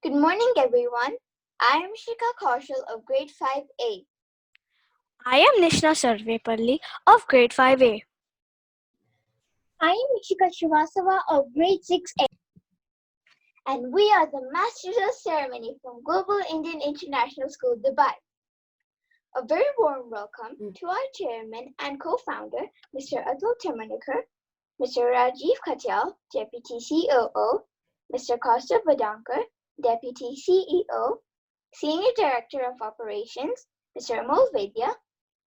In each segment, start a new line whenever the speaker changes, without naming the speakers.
Good morning, everyone. I am Shika Kaushal of Grade 5A.
I am Nishna Sarvepalli of Grade 5A.
I am Ishika Srivastava of Grade 6A.
And we are the Masters of Ceremony from Global Indian International School, Dubai. A very warm welcome to our chairman and co-founder, Mr. Atul Termanikar, Mr. Rajiv Katyal, Deputy COO, Mr. Kaustav Vadankar, Deputy CEO, Senior Director of Operations, Mr. Amol Vedya,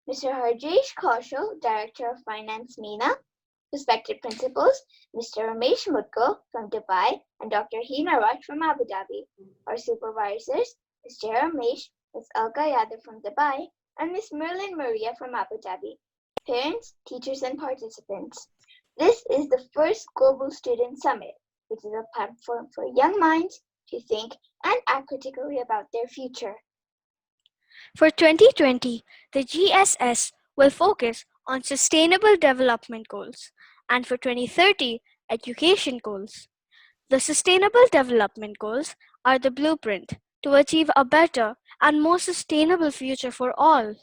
Mr. Harjesh Kaushal, Director of Finance, MENA, respected principals, Mr. Ramesh Mudgal from Dubai and Dr. Hina Raj from Abu Dhabi. Our supervisors, Mr. Ramesh, Ms. Alka Yadav from Dubai, and Ms. Merlin Maria from Abu Dhabi. Parents, teachers, and participants. This is the first Global Student Summit, which is a platform for young minds to think and act critically about their future.
For 2020, the GSS will focus on Sustainable Development Goals, and for 2030, Education Goals. The Sustainable Development Goals are the blueprint to achieve a better and more sustainable future for all.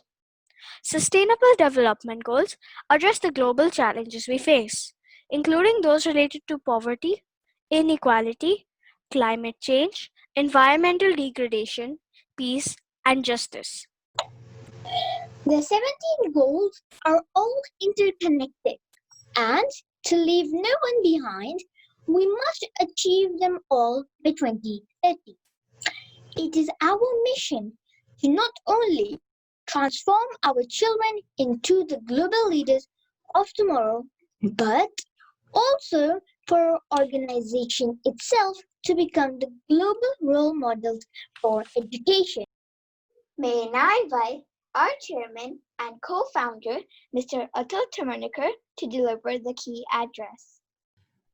Sustainable Development Goals address the global challenges we face, including those related to poverty, inequality, climate change, environmental degradation, peace, and justice.
The 17 goals are all interconnected, and to leave no one behind, we must achieve them all by 2030. It is our mission to not only transform our children into the global leaders of tomorrow, but also for our organization itself to become the global role models for education.
May I now invite our chairman and co-founder, Mr. Atul Termanikar, to deliver the key address.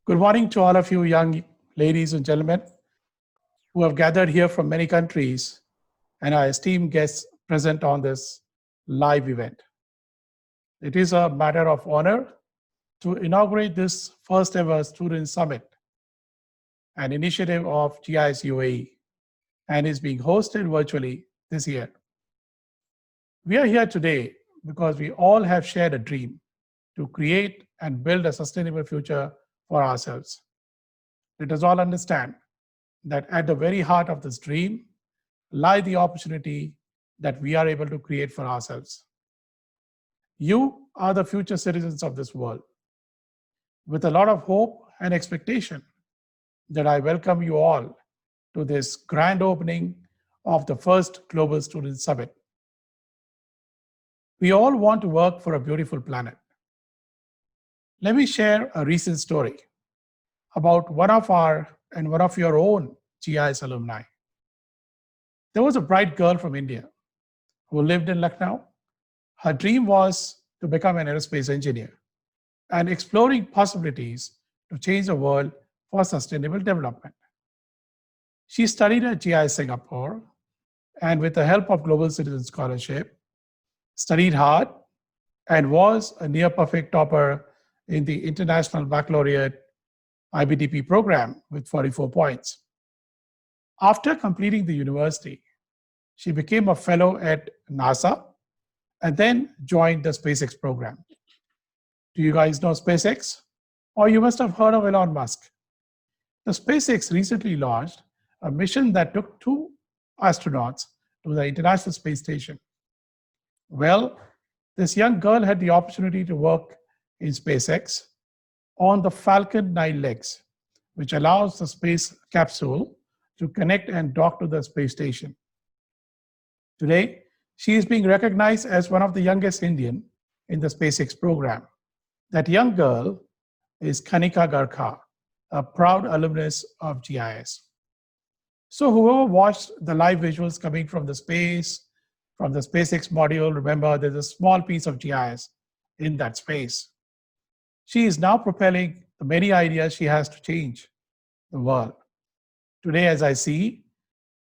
Good morning to all of you young ladies and gentlemen who have gathered here from many countries and our esteemed guests present on this live event. It is a matter of honor to inaugurate this first ever Student Summit, an initiative of GIIS UAE, and is being hosted virtually this year. We are here today because we all have shared a dream to create and build a sustainable future for ourselves. Let us all understand that at the very heart of this dream lie the opportunity that we are able to create for ourselves. You are the future citizens of this world. With a lot of hope and expectation that I welcome you all to this grand opening of the first Global Student Summit. We all want to work for a beautiful planet. Let me share a recent story about one of your own GIIS alumni. There was a bright girl from India who lived in Lucknow. Her dream was to become an aerospace engineer and exploring possibilities to change the world for sustainable development. She studied at GIIS Singapore and with the help of Global Citizen Scholarship, studied hard and was a near perfect topper in the International Baccalaureate IBDP program with 44 points. After completing the university, she became a fellow at NASA and then joined the SpaceX program. Do you guys know SpaceX? Or you must have heard of Elon Musk. The SpaceX recently launched a mission that took 2 astronauts to the International Space Station. Well, this young girl had the opportunity to work in SpaceX on the Falcon 9 legs, which allows the space capsule to connect and dock to the space station. Today, she is being recognized as one of the youngest Indian in the SpaceX program. That young girl is Kanika Garkha, a proud alumnus of GIIS. So whoever watched the live visuals coming from the space, from the SpaceX module, remember there's a small piece of GIIS in that space. She is now propelling the many ideas she has to change the world. Today, as I see,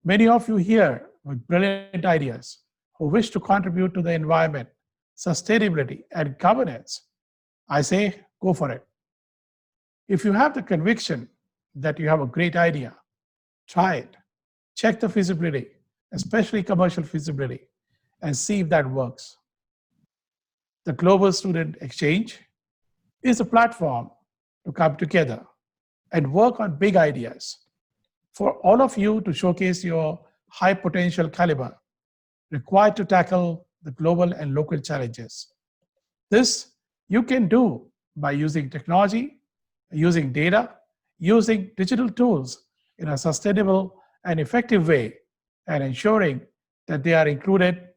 many of you here with brilliant ideas who wish to contribute to the environment, sustainability, and governance, I say, go for it. If you have the conviction that you have a great idea, try it. Check the feasibility, especially commercial feasibility, and see if that works. The Global Student Exchange is a platform to come together and work on big ideas. For all of you to showcase your high potential caliber required to tackle the global and local challenges. This you can do by using technology, using data, using digital tools in a sustainable and effective way, and ensuring that they are included,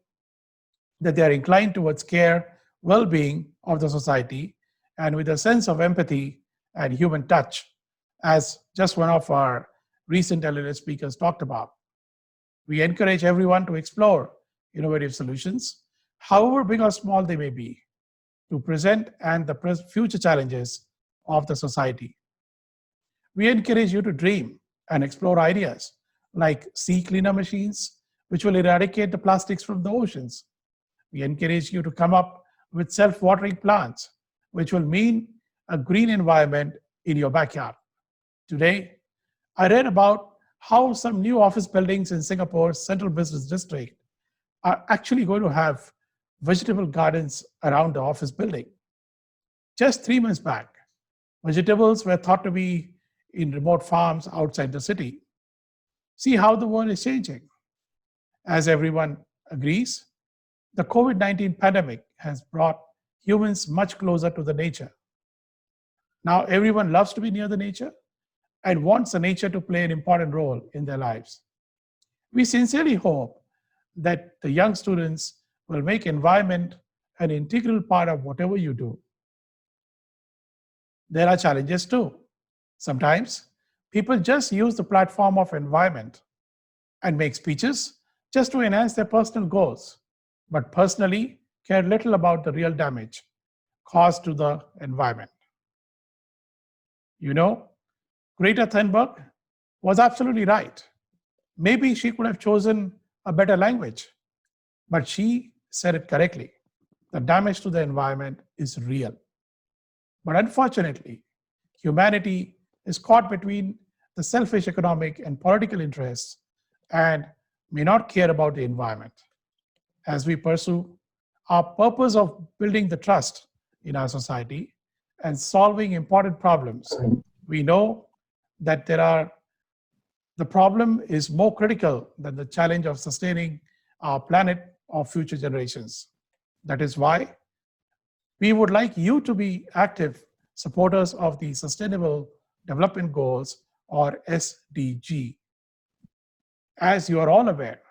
that they are inclined towards care, well-being of the society, and with a sense of empathy and human touch, as just one of our recent LLS speakers talked about. We encourage everyone to explore innovative solutions, however big or small they may be, to present and the future challenges of the society. We encourage you to dream and explore ideas like sea cleaner machines, which will eradicate the plastics from the oceans. We encourage you to come up with self-watering plants, which will mean a green environment in your backyard. Today, I read about how some new office buildings in Singapore's central business district are actually going to have vegetable gardens around the office building. Just 3 months back, vegetables were thought to be in remote farms outside the city. See how the world is changing. As everyone agrees, the COVID-19 pandemic has brought humans much closer to the nature. Now everyone loves to be near the nature and wants the nature to play an important role in their lives. We sincerely hope that the young students will make environment an integral part of whatever you do. There are challenges too. Sometimes people just use the platform of environment and make speeches just to enhance their personal goals, but personally care little about the real damage caused to the environment. You know, Greta Thunberg was absolutely right. Maybe she could have chosen a better language, but she said it correctly. The damage to the environment is real. But unfortunately, humanity is caught between the selfish economic and political interests and may not care about the environment. As we pursue our purpose of building the trust in our society and solving important problems, we know that the problem is more critical than the challenge of sustaining our planet of future generations. That is why we would like you to be active supporters of the Sustainable Development Goals, or SDG. As you are all aware,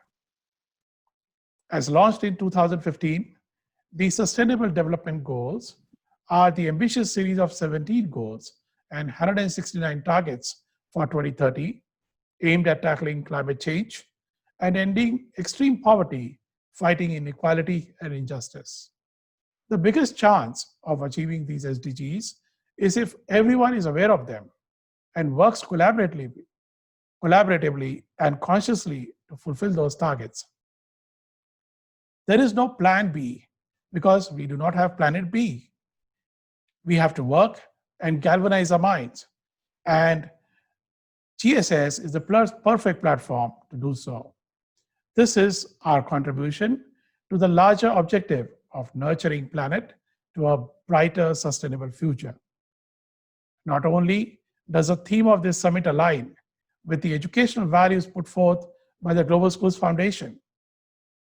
as launched in 2015, the Sustainable Development Goals are the ambitious series of 17 goals and 169 targets for 2030 aimed at tackling climate change and ending extreme poverty, fighting inequality and injustice. The biggest chance of achieving these SDGs is if everyone is aware of them and works collaboratively and consciously to fulfill those targets. There is no plan B because we do not have planet B. We have to work and galvanize our minds, and GSS is the perfect platform to do so. This is our contribution to the larger objective of nurturing planet to a brighter, sustainable future. Not only does the theme of this summit align with the educational values put forth by the Global Schools Foundation,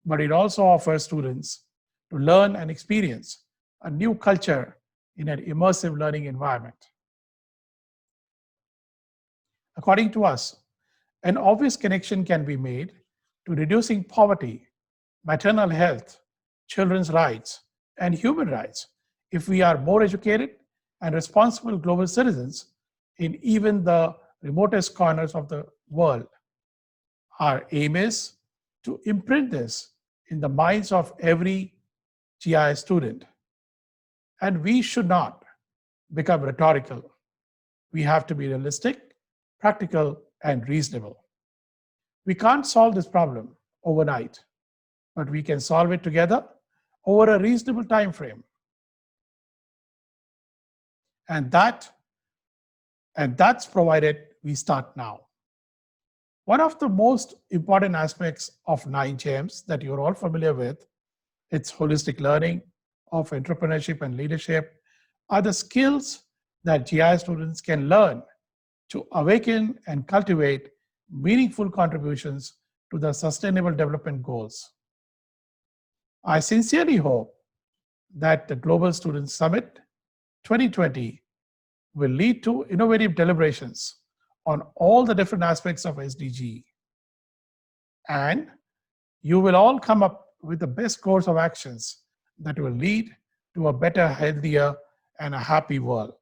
but it also offers students to learn and experience a new culture in an immersive learning environment. According to us, an obvious connection can be made to reducing poverty, maternal health, children's rights, and human rights if we are more educated and responsible global citizens in even the remotest corners of the world. Our aim is to imprint this in the minds of every GIIS student. And we should not become rhetorical. We have to be realistic, practical, and reasonable. We can't solve this problem overnight, but we can solve it together over a reasonable time frame. And that's provided we start now. One of the most important aspects of 9GEMS that you're all familiar with, its holistic learning of entrepreneurship and leadership, are the skills that GI students can learn to awaken and cultivate meaningful contributions to the Sustainable Development Goals. I sincerely hope that the Global Students Summit 2020 will lead to innovative deliberations on all the different aspects of SDG. And you will all come up with the best course of actions that will lead to a better, healthier, and a happy world.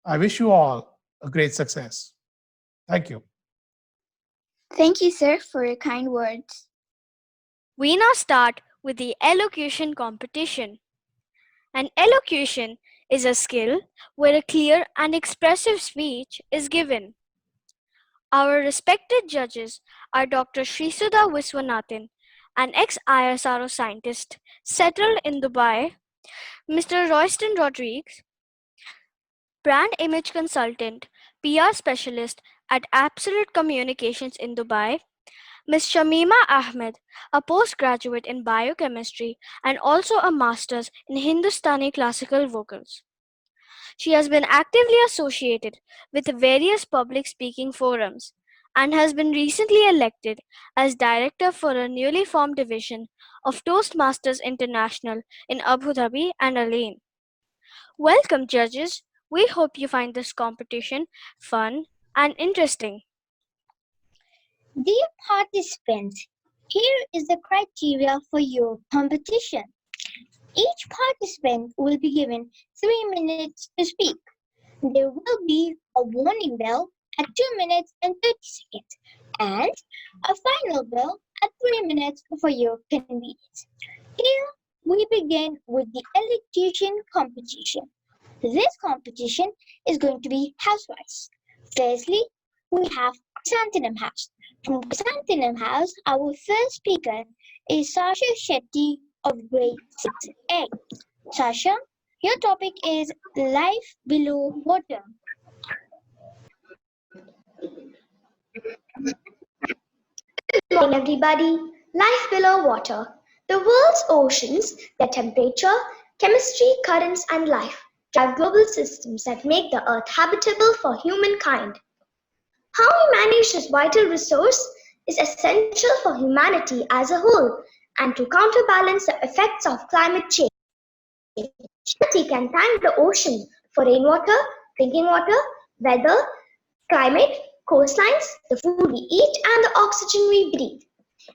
I wish you all a great success. Thank you.
Thank you, sir, for your kind words.
We now start with the elocution competition. An elocution is a skill where a clear and expressive speech is given. Our respected judges are Dr. Shrisuda Viswanathan, an ex-ISRO scientist settled in Dubai, Mr. Royston Rodriguez, brand image consultant, PR specialist at Absolute Communications in Dubai, Ms. Shamima Ahmed, a postgraduate in biochemistry and also a master's in Hindustani classical vocals. She has been actively associated with various public speaking forums and has been recently elected as director for a newly formed division of Toastmasters International in Abu Dhabi and Alain. Welcome, judges. We hope you find this competition fun and interesting.
Dear participants, here is the criteria for your competition. Each participant will be given 3 minutes to speak. There will be a warning bell at 2 minutes and 30 seconds and a final bell at 3 minutes for your convenience. Here we begin with the elocution competition. This competition is going to be house-wise. Firstly, we have Chrysanthemum House. From Chrysanthemum House, our first speaker is Sasha Shetty of grade 6A. Sasha, your topic is life below water.
Good morning, everybody. Life below water. The world's oceans, their temperature, chemistry, currents, and life drive global systems that make the Earth habitable for humankind. How we manage this vital resource is essential for humanity as a whole and to counterbalance the effects of climate change. Humanity can thank the ocean for rainwater, drinking water, weather, climate, coastlines, the food we eat, and the oxygen we breathe.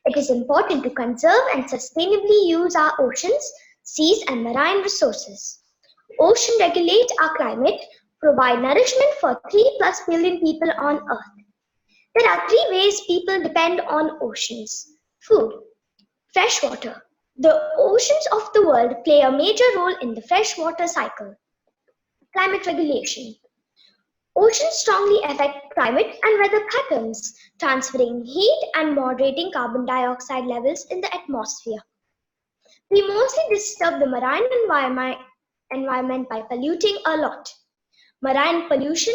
It is important to conserve and sustainably use our oceans, seas, and marine resources. Oceans regulate our climate, provide nourishment for 3+ billion people on Earth. There are 3 ways people depend on oceans. Food, fresh water. The oceans of the world play a major role in the freshwater cycle. Climate regulation. Oceans strongly affect climate and weather patterns, transferring heat and moderating carbon dioxide levels in the atmosphere. We mostly disturb the marine environment by polluting a lot. Marine pollution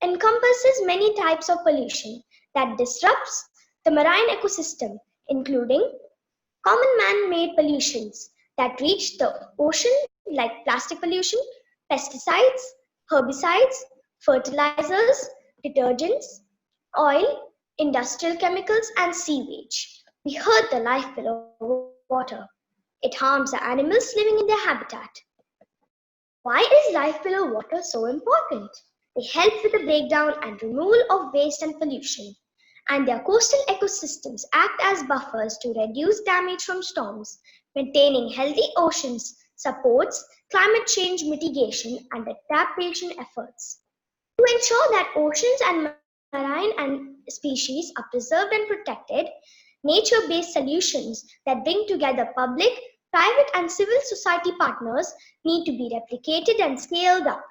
encompasses many types of pollution that disrupts the marine ecosystem, including common man-made pollutions that reach the ocean like plastic pollution, pesticides, herbicides, fertilizers, detergents, oil, industrial chemicals, and sewage. We hurt the life below water. It harms the animals living in their habitat. Why is life below water so important? They help with the breakdown and removal of waste and pollution, and their coastal ecosystems act as buffers to reduce damage from storms. Maintaining healthy oceans supports climate change mitigation and adaptation efforts. To ensure that oceans and marine species are preserved and protected, nature-based solutions that bring together public, private, and civil society partners need to be replicated and scaled up.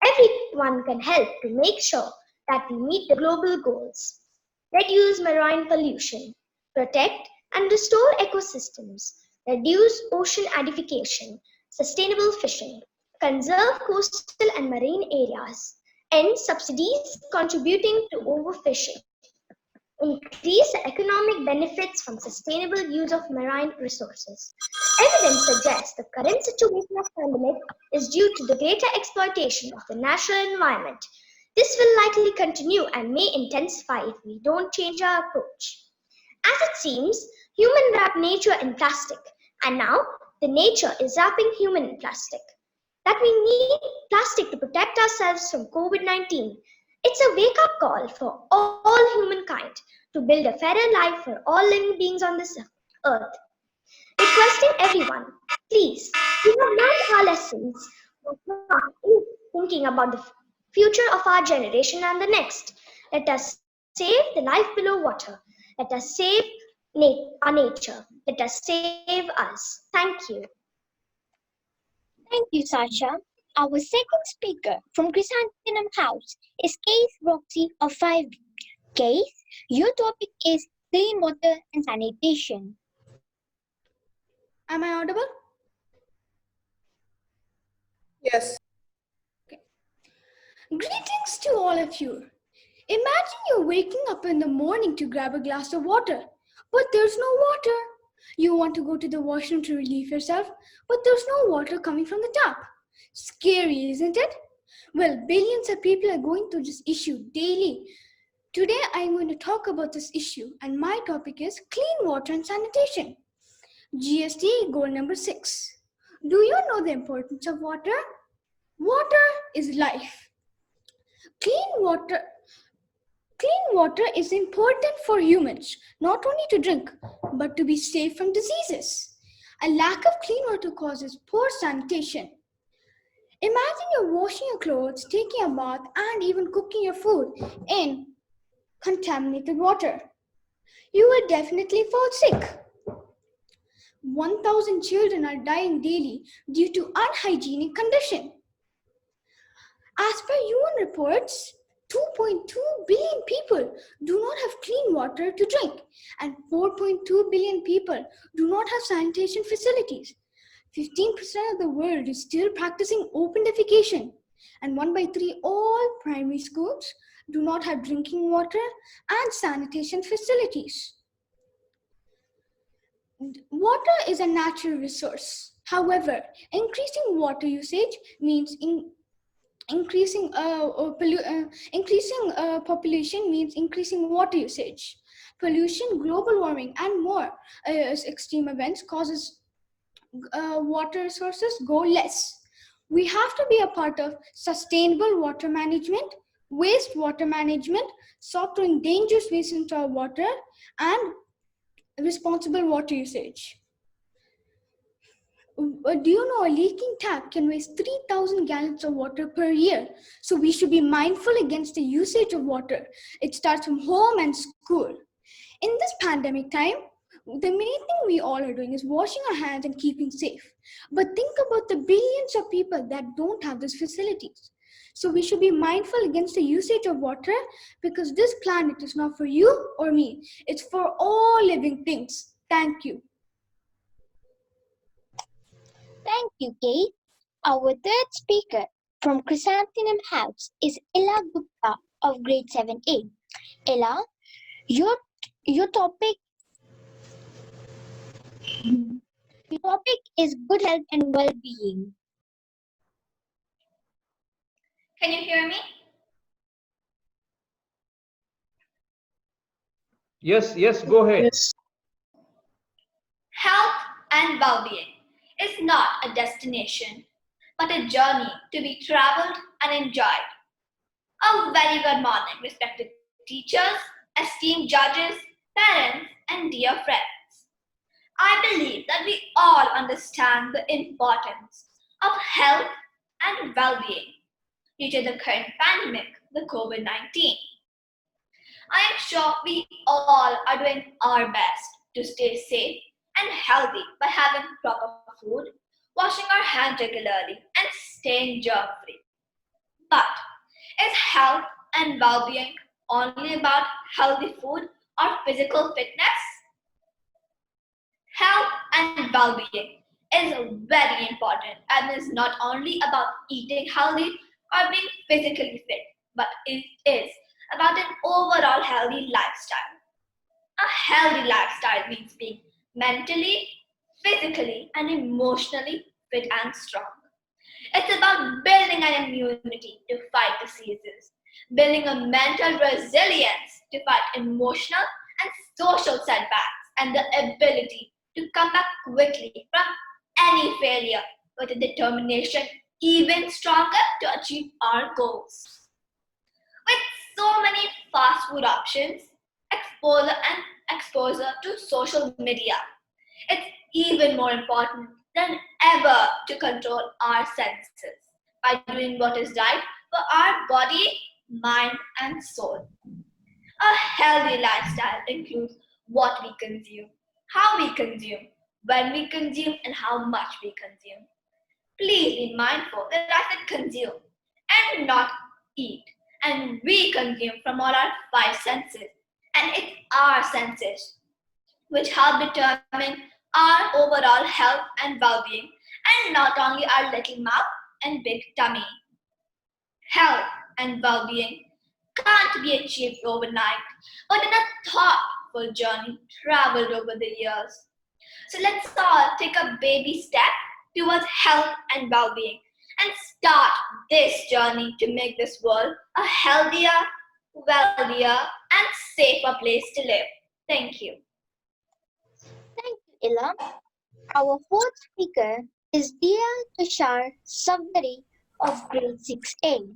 Everyone can help to make sure that we meet the global goals. Reduce marine pollution, protect and restore ecosystems, reduce ocean acidification, sustainable fishing, conserve coastal and marine areas, end subsidies contributing to overfishing. increase the economic benefits from sustainable use of marine resources. Evidence suggests the current situation of pandemic is due to the greater exploitation of the natural environment. This will likely continue and may intensify if we don't change our approach. As it seems, human wrap nature in plastic, and now the nature is wrapping human in plastic. That we need plastic to protect ourselves from COVID-19. It's a wake-up call for all humankind to build a fairer life for all living beings on this earth. Requesting everyone, please, we have learned our lessons, but now thinking about the future of our generation and the next. Let us save the life below water. Let us save our nature. Let us save us. Thank you.
Thank you, Sasha. Our second speaker from Chrysanthemum House is Case Roxy of 5B. Case, your topic is clean water and sanitation.
Am I audible?
Yes.
Greetings to all of you. Imagine you're waking up in the morning to grab a glass of water, but there's no water. You want to go to the washroom to relieve yourself, but there's no water coming from the tap. Scary, isn't it? Well, billions of people are going through this issue daily. Today, I'm going to talk about this issue, and my topic is clean water and sanitation. GST goal number 6. Do you know the importance of water? Water is life. Clean water is important for humans, not only to drink, but to be safe from diseases. A lack of clean water causes poor sanitation. Imagine you're washing your clothes, taking a bath, and even cooking your food in contaminated water. You will definitely fall sick. 1,000 children are dying daily due to unhygienic conditions. As per UN reports, 2.2 billion people do not have clean water to drink, and 4.2 billion people do not have sanitation facilities. 15% of the world is still practicing open defecation, and 1 by 3 all primary schools do not have drinking water and sanitation facilities. Water is a natural resource. However, increasing water usage means increasing population means increasing water usage. Pollution, global warming, and more extreme events causes water resources go less. We have to be a part of sustainable water management, wastewater management, stop throwing dangerous waste into our water, and responsible water usage. Do you know a leaking tap can waste 3,000 gallons of water per year? So we should be mindful against the usage of water. It starts from home and school. In this pandemic time, the main thing we all are doing is washing our hands and keeping safe. But think about the billions of people that don't have these facilities. So we should be mindful against the usage of water because this planet is not for you or me. It's for all living things. Thank you.
Thank you, Kate. Our third speaker from Chrysanthemum House is Ella Gupta of grade 7A. Ella, your topic is good health and well-being.
Can you hear me?
Yes, go ahead.
Yes.
Health and well-being is not a destination, but a journey to be traveled and enjoyed. A very good morning, respected teachers, esteemed judges, parents, and dear friends. I believe that we all understand the importance of health and well-being due to the current pandemic, the COVID-19. I am sure we all are doing our best to stay safe and healthy by having proper food, washing our hands regularly, and staying germ-free. But is health and well-being only about healthy food or physical fitness? Health and well-being is very important and is not only about eating healthy or being physically fit, but it is about an overall healthy lifestyle. A healthy lifestyle means being mentally, physically, and emotionally fit and strong. It's about building an immunity to fight diseases, building a mental resilience to fight emotional and social setbacks, and the ability to come back quickly from any failure with a determination even stronger to achieve our goals. With so many fast food options, exposure to social media, it's even more important than ever to control our senses by doing what is right for our body, mind, and soul. A healthy lifestyle includes what we consume, how we consume, when we consume, and how much we consume. Please be mindful that I said consume and not eat. And we consume from all our five senses. And it's our senses which help determine our overall health and well-being, and not only our little mouth and big tummy. Health and well-being can't be achieved overnight, but in a thoughtful journey traveled over the years. So let's all take a baby step towards health and well-being and start this journey to make this world a healthier, wealthier, and safer place to live. Thank you.
Thank you, Ila. Our fourth speaker is Dia Tushar Savdari of grade 6A.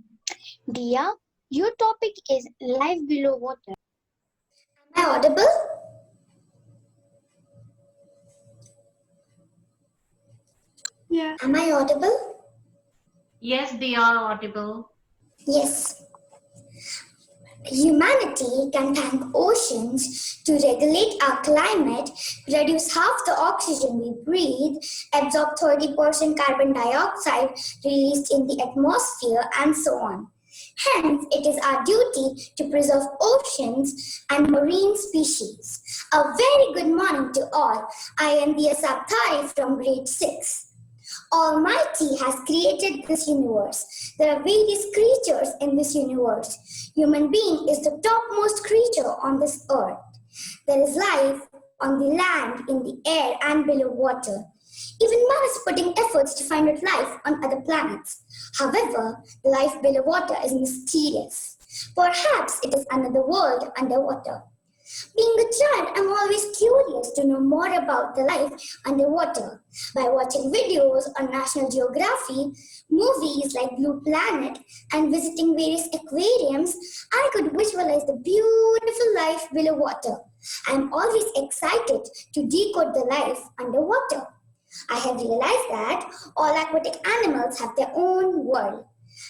Dia, your topic is Life Below Water.
Am I audible?
Yeah.
Am I audible?
Yes, they are audible.
Yes. Humanity can thank oceans to regulate our climate, produce half the oxygen we breathe, absorb 30% carbon dioxide released in the atmosphere, and so on. Hence, it is our duty to preserve oceans and marine species. A very good morning to all. I am Dia Sapthari from grade 6. Almighty has created this universe. There are various creatures in this universe. Human being is the topmost creature on this earth. There is life on the land, in the air, and below water. Even man is putting efforts to find out life on other planets. However, the life below water is mysterious. Perhaps it is another world underwater. Being a child, I'm always curious to know more about the life underwater. By watching videos on National Geography, movies like Blue Planet, and visiting various aquariums, I could visualize the beautiful life below water. I'm always excited to decode the life underwater. I have realized that all aquatic animals have their own world.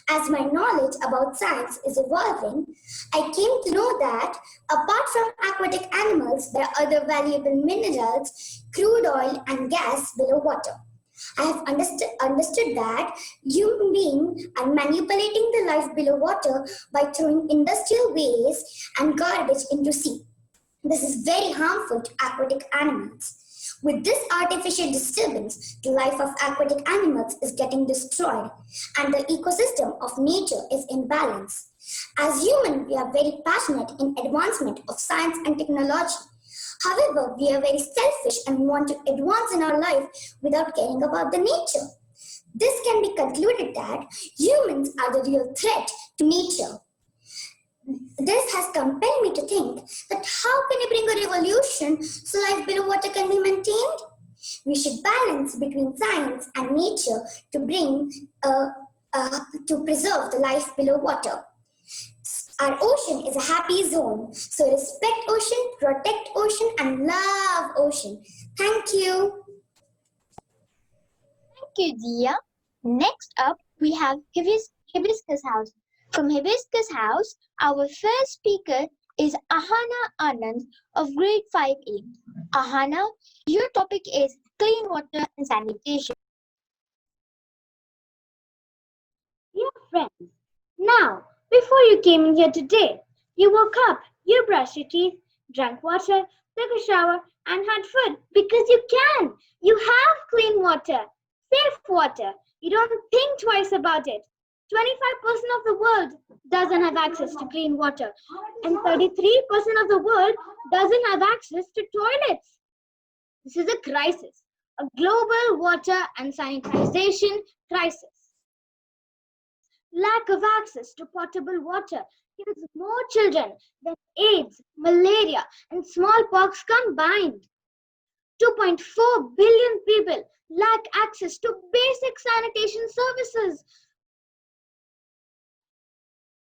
As my knowledge about science is evolving, I came to know that apart from aquatic animals, there are other valuable minerals, crude oil, and gas below water. I have understood that human beings are manipulating the life below water by throwing industrial waste and garbage into sea. This is very harmful to aquatic animals. With this artificial disturbance, the life of aquatic animals is getting destroyed and the ecosystem of nature is in balance. As humans, we are very passionate in advancement of science and technology. However, we are very selfish and want to advance in our life without caring about the nature. This can be concluded that humans are the real threat to nature. This has compelled me to think that how can we bring a revolution so life below water can be maintained? We should balance between science and nature to preserve the life below water. Our ocean is a happy zone, so respect ocean, protect ocean, and love ocean. Thank you.
Thank you, Dia. Next up, we have Hibiscus House. From Hibiscus House, our first speaker is Ahana Anand of grade 5A. Ahana, your topic is clean water and sanitation.
Dear friends, now, before you came in here today, you woke up, you brushed your teeth, drank water, took a shower, and had food because you can. You have clean water, safe water. You don't think twice about it. 25% of the world doesn't have access to clean water, and 33% of the world doesn't have access to toilets. This is a crisis, a global water and sanitization crisis. Lack of access to potable water kills more children than AIDS, malaria, and smallpox combined. 2.4 billion people lack access to basic sanitation services.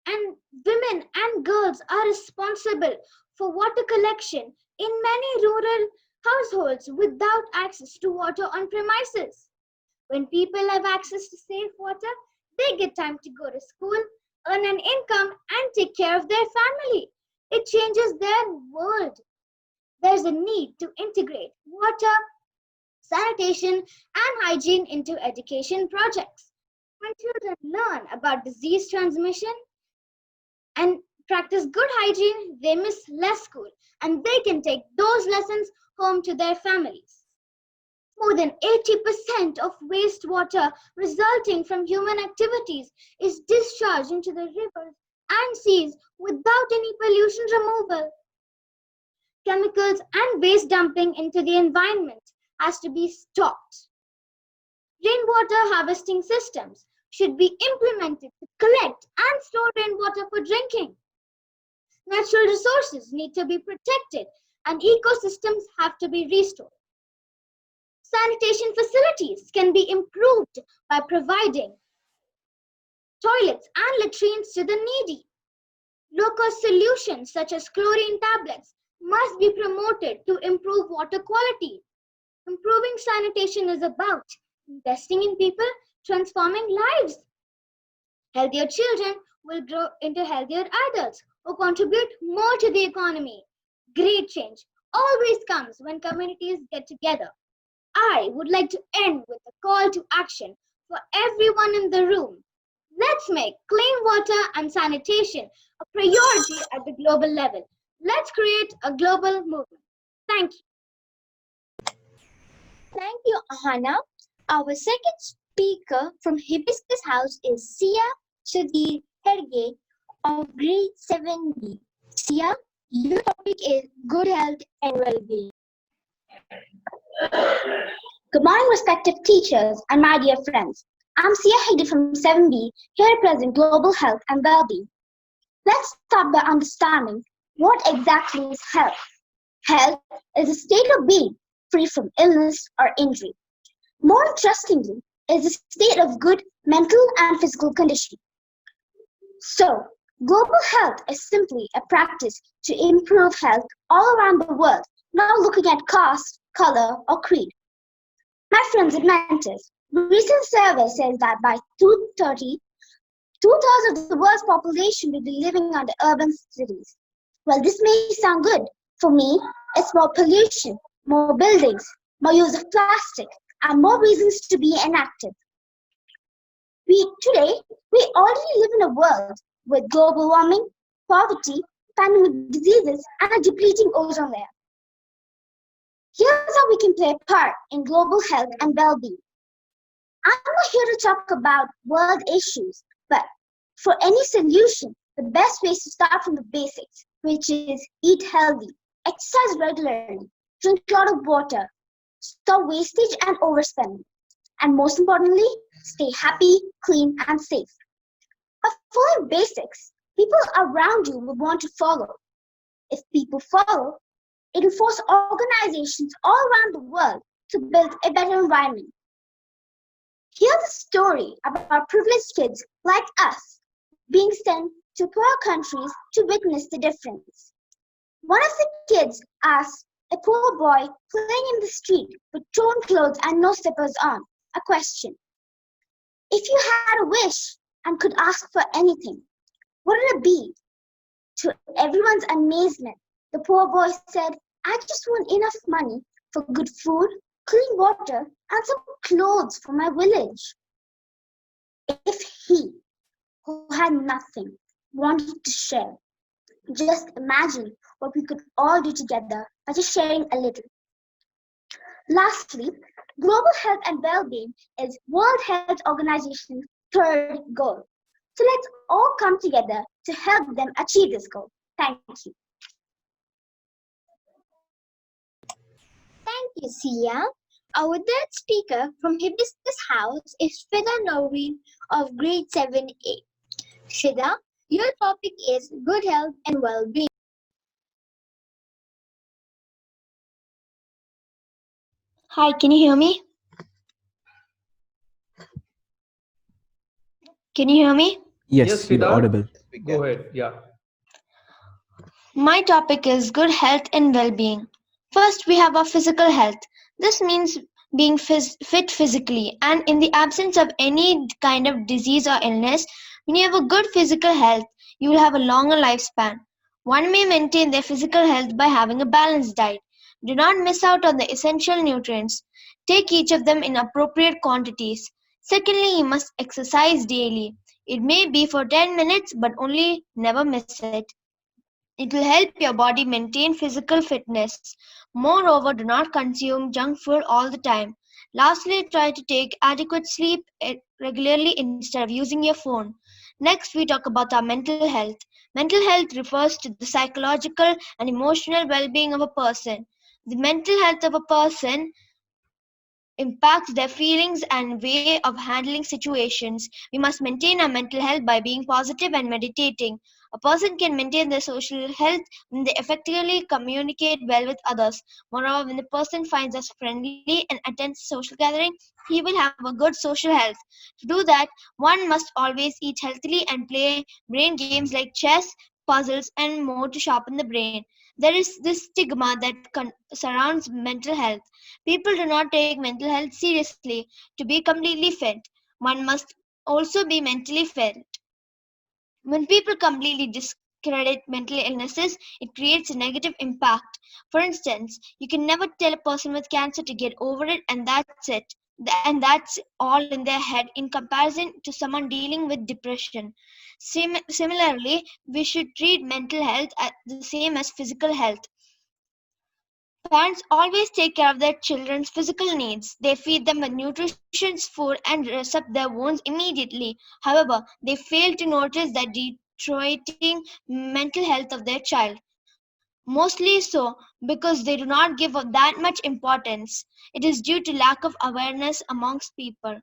And women and girls are responsible for water collection in many rural households without access to water on premises. When people have access to safe water, they get time to go to school, earn an income, and take care of their family. It changes their world. There's a need to integrate water, sanitation, and hygiene into education projects. When children learn about disease transmission and practice good hygiene, they miss less school and they can take those lessons home to their families. More than 80% of wastewater resulting from human activities is discharged into the rivers and seas without any pollution removal. Chemicals and waste dumping into the environment has to be stopped. Rainwater harvesting systems should be implemented to collect and store rainwater for drinking. Natural resources need to be protected and ecosystems have to be restored. Sanitation facilities can be improved by providing toilets and latrines to the needy. Low-cost solutions such as chlorine tablets must be promoted to improve water quality. Improving sanitation is about investing in people, transforming lives. Healthier children will grow into healthier adults who contribute more to the economy. Great change always comes when communities get together. I would like to end with a call to action for everyone in the room. Let's make clean water and sanitation a priority at the global level. Let's create a global movement. Thank you.
Thank you, Ahana. Our second speaker from Hibiscus House is Sia Sudhir Herge of grade 7B. Sia, your topic is good health and well-being.
Good morning, respected teachers and my dear friends. I'm Sia Hegde from 7B, here to present global health and well-being. Let's start by understanding what exactly is health. Health is a state of being free from illness or injury. More interestingly, it is a state of good mental and physical condition. So, global health is simply a practice to improve health all around the world, not looking at caste, color, or creed. My friends and mentors, recent survey says that by 2030, 2/3 of the world's population will be living under urban cities. Well, this may sound good. For me, it's more pollution, more buildings, more use of plastic, and more reasons to be inactive. Today, we already live in a world with global warming, poverty, pandemic diseases, and a depleting ozone layer. Here's how we can play a part in global health and well-being. I'm not here to talk about world issues, but for any solution, the best way is to start from the basics, which is eat healthy, exercise regularly, drink a lot of water, stop wastage and overspending, and most importantly, stay happy, clean, and safe. By following basics, people around you will want to follow. If people follow, it will force organizations all around the world to build a better environment. Here's a story about privileged kids like us being sent to poor countries to witness the difference. One of the kids asked a poor boy playing in the street with torn clothes and no slippers on a question. If you had a wish and could ask for anything, what would it be? To everyone's amazement, the poor boy said, I just want enough money for good food, clean water, and some clothes for my village. If he, who had nothing, wanted to share, just imagine what we could all do together by just sharing a little. Lastly, global health and well-being is World Health Organization's third goal.
So let's all come together to help them achieve this goal. Thank you.
Thank you, Sia. Our third speaker from Hibiscus House is Fida Noreen of grade 7A. Fida, your topic is good health and well-being.
Hi, can you hear me? Can you hear me?
Yes,
Yes, you're
Fida.
audible.
Go ahead. Yeah.
My topic is good health and well-being. First, we have our physical health. This means being fit physically, and in the absence of any kind of disease or illness, when you have a good physical health, you will have a longer lifespan. One may maintain their physical health by having a balanced diet. Do not miss out on the essential nutrients. Take each of them in appropriate quantities. Secondly, you must exercise daily. It may be for 10 minutes, but only never miss it. It will help your body maintain physical fitness. Moreover, do not consume junk food all the time. Lastly, try to take adequate sleep regularly instead of using your phone. Next, we talk about our mental health. Mental health refers to the psychological and emotional well-being of a person. The mental health of a person impacts their feelings and way of handling situations. We must maintain our mental health by being positive and meditating. A person can maintain their social health when they effectively communicate well with others. Moreover, when the person finds us friendly and attends a social gathering, he will have a good social health. To do that, one must always eat healthily and play brain games like chess, puzzles, and more to sharpen the brain. There is this stigma that surrounds mental health. People do not take mental health seriously. To be completely fit, one must also be mentally fit. When people completely discredit mental illnesses, it creates a negative impact. For instance, you can never tell a person with cancer to get over it and that's it. And that's all in their head in comparison to someone dealing with depression. Similarly, we should treat mental health the same as physical health. Parents always take care of their children's physical needs. They feed them with nutritious food and dress up their wounds immediately. However, they fail to notice the deteriorating mental health of their child. Mostly so because they do not give that much importance. It is due to lack of awareness amongst people.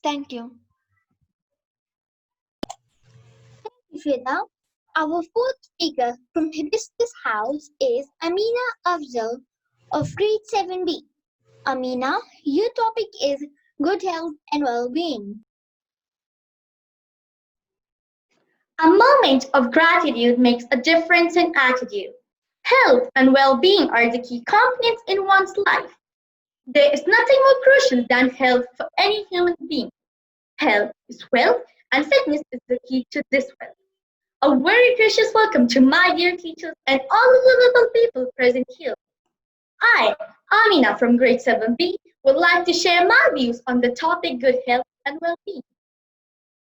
Thank you.
Fida. Our fourth speaker from Hibiscus House is Amina Afzal of grade 7B. Amina, your topic is good health and well-being.
A moment of gratitude makes a difference in attitude. Health and well-being are the key components in one's life. There is nothing more crucial than health for any human being. Health is wealth, and fitness is the key to this wealth. A very gracious welcome to my dear teachers and all of the little people present here. I, Amina from grade 7B, would like to share my views on the topic good health and well-being.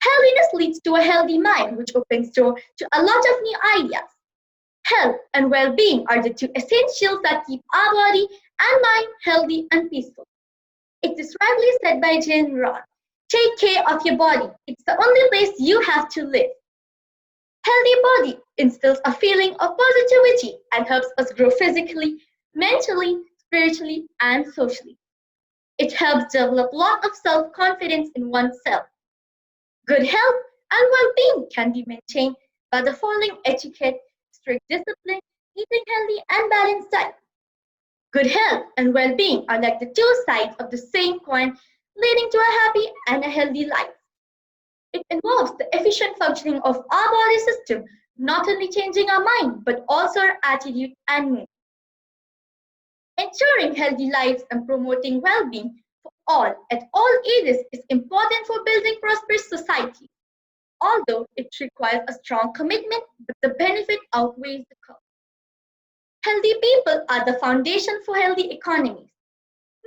Healthiness leads to a healthy mind, which opens door to a lot of new ideas. Health and well-being are the two essentials that keep our body and mind healthy and peaceful. It is rightly said by Jane Rodd, take care of your body. It's the only place you have to live. Healthy body instills a feeling of positivity and helps us grow physically, mentally, spiritually, and socially. It helps develop a lot of self-confidence in oneself. Good health and well-being can be maintained by the following etiquette: strict discipline, eating healthy and balanced diet. Good health and well-being are like the two sides of the same coin, leading to a happy and a healthy life. It involves the efficient functioning of our body system, not only changing our mind, but also our attitude and mood. Ensuring healthy lives and promoting well-being for all at all ages is important for building prosperous society. Although it requires a strong commitment, but the benefit outweighs the cost. Healthy people are the foundation for healthy economies.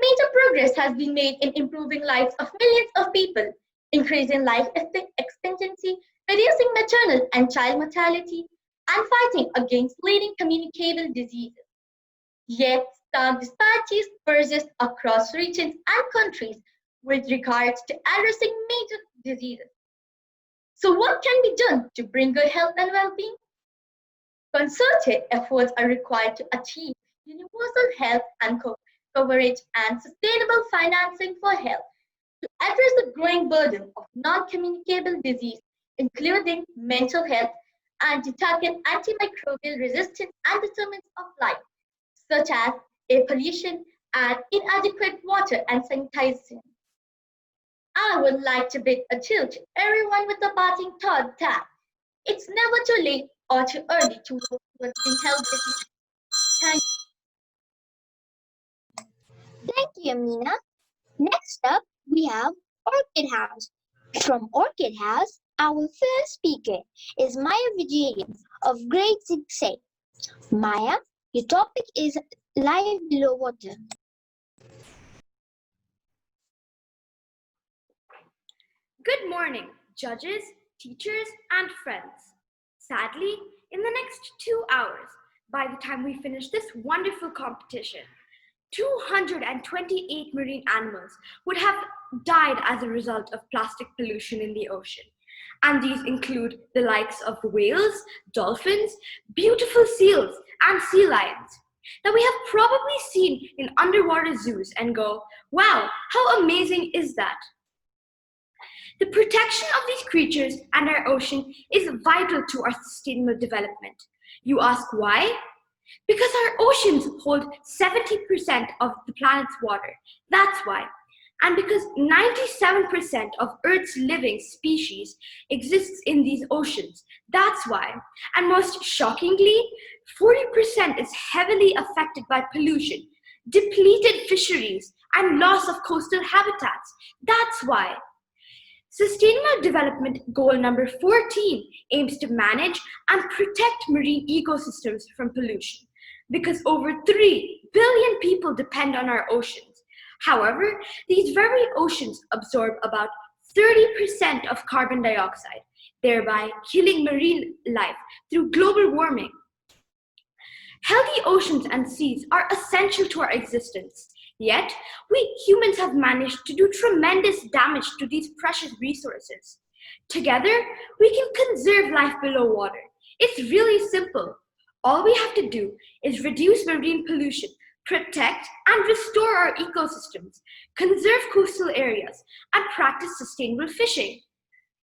Major progress has been made in improving lives of millions of people, increasing life expectancy, reducing maternal and child mortality, and fighting against leading communicable diseases. Yet, stark disparities persist across regions and countries with regards to addressing major diseases. So what can be done to bring good health and well-being? Concerted efforts are required to achieve universal health and coverage and sustainable financing for health to address the growing burden of non-communicable disease, including mental health, and to target antimicrobial resistance and determinants of life, such as air pollution and inadequate water and sanitation. I would like to bid adieu to everyone with a parting thought that it's never too late or too early to work towards being healthy. Thank
Thank you, Amina. Next up, we have Orchid House. From Orchid House, our first speaker is Maya Vijayans of grade 6A. Maya, your topic is Life Below Water.
Good morning, judges, teachers, and friends. Sadly, in the next 2 hours, by the time we finish this wonderful competition, 228 marine animals would have died as a result of plastic pollution in the ocean. And these include the likes of whales, dolphins, beautiful seals, and sea lions that we have probably seen in underwater zoos and go, wow, how amazing is that? The protection of these creatures and our ocean is vital to our sustainable development. You ask why? Because our oceans hold 70% of the planet's water. That's why. And because 97% of Earth's living species exists in these oceans. That's why. And most shockingly, 40% is heavily affected by pollution, depleted fisheries, and loss of coastal habitats. That's why. Sustainable Development Goal number 14 aims to manage and protect marine ecosystems from pollution because over 3 billion people depend on our oceans. However, these very oceans absorb about 30% of carbon dioxide, thereby killing marine life through global warming. Healthy oceans and seas are essential to our existence. Yet, we humans have managed to do tremendous damage to these precious resources. Together, we can conserve life below water. It's really simple. All we have to do is reduce marine pollution, protect and restore our ecosystems, conserve coastal areas, and practice sustainable fishing.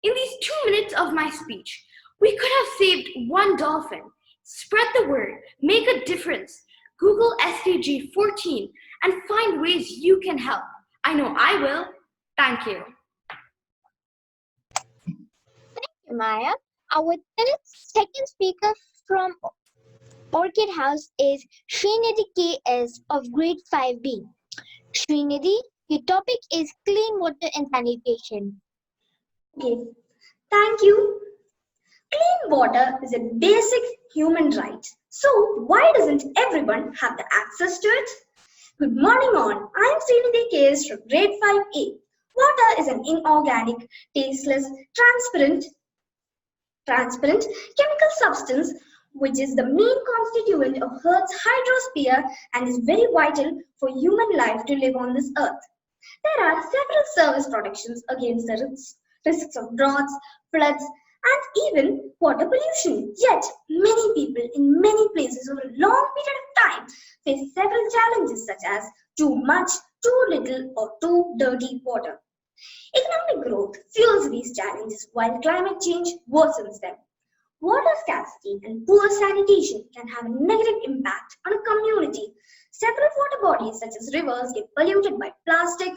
In these 2 minutes of my speech, we could have saved one dolphin. Spread the word, make a difference. Google SDG 14 and find ways you can help. I know I will. Thank you.
Thank you, Maya. Our second speaker from Orchid House is Srinidhi K.S. of grade 5B. Srinidhi, your topic is clean water and sanitation.
Okay, thank you. Clean water is a basic human right. So why doesn't everyone have the access to it? Good morning all. I am Srinidhi K.S. from grade 5A. Water is an inorganic, tasteless, transparent chemical substance which is the main constituent of Earth's hydrosphere and is very vital for human life to live on this earth. There are several service protections against the risks of droughts, floods, and even water pollution. Yet, many people in many places over a long period of time face several challenges such as too much, too little, or too dirty water. Economic growth fuels these challenges while climate change worsens them. Water scarcity and poor sanitation can have a negative impact on a community. Several water bodies such as rivers get polluted by plastic,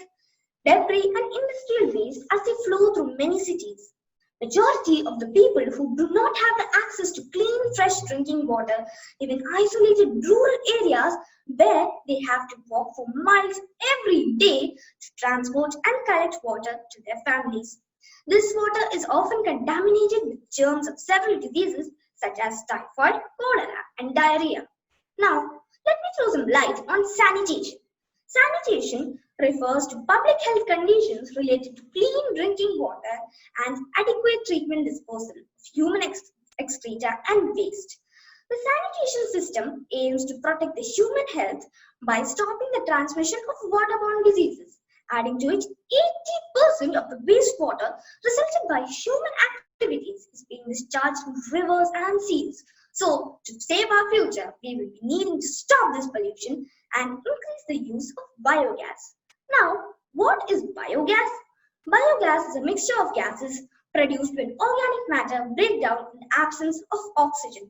debris, and industrial waste as they flow through many cities. Majority of the people who do not have the access to clean, fresh drinking water live in isolated rural areas where they have to walk for miles every day to transport and collect water to their families. This water is often contaminated with germs of several diseases such as typhoid, cholera, and diarrhea. Now, let me throw some light on sanitation. Sanitation refers to public health conditions related to clean drinking water and adequate treatment disposal of human excreta and waste. The sanitation system aims to protect the human health by stopping the transmission of waterborne diseases. Adding to it, 80% of the wastewater resulted by human activities is being discharged in rivers and seas. So, to save our future, we will be needing to stop this pollution and increase the use of biogas. Now, what is biogas? Biogas is a mixture of gases produced when organic matter breaks down in the absence of oxygen.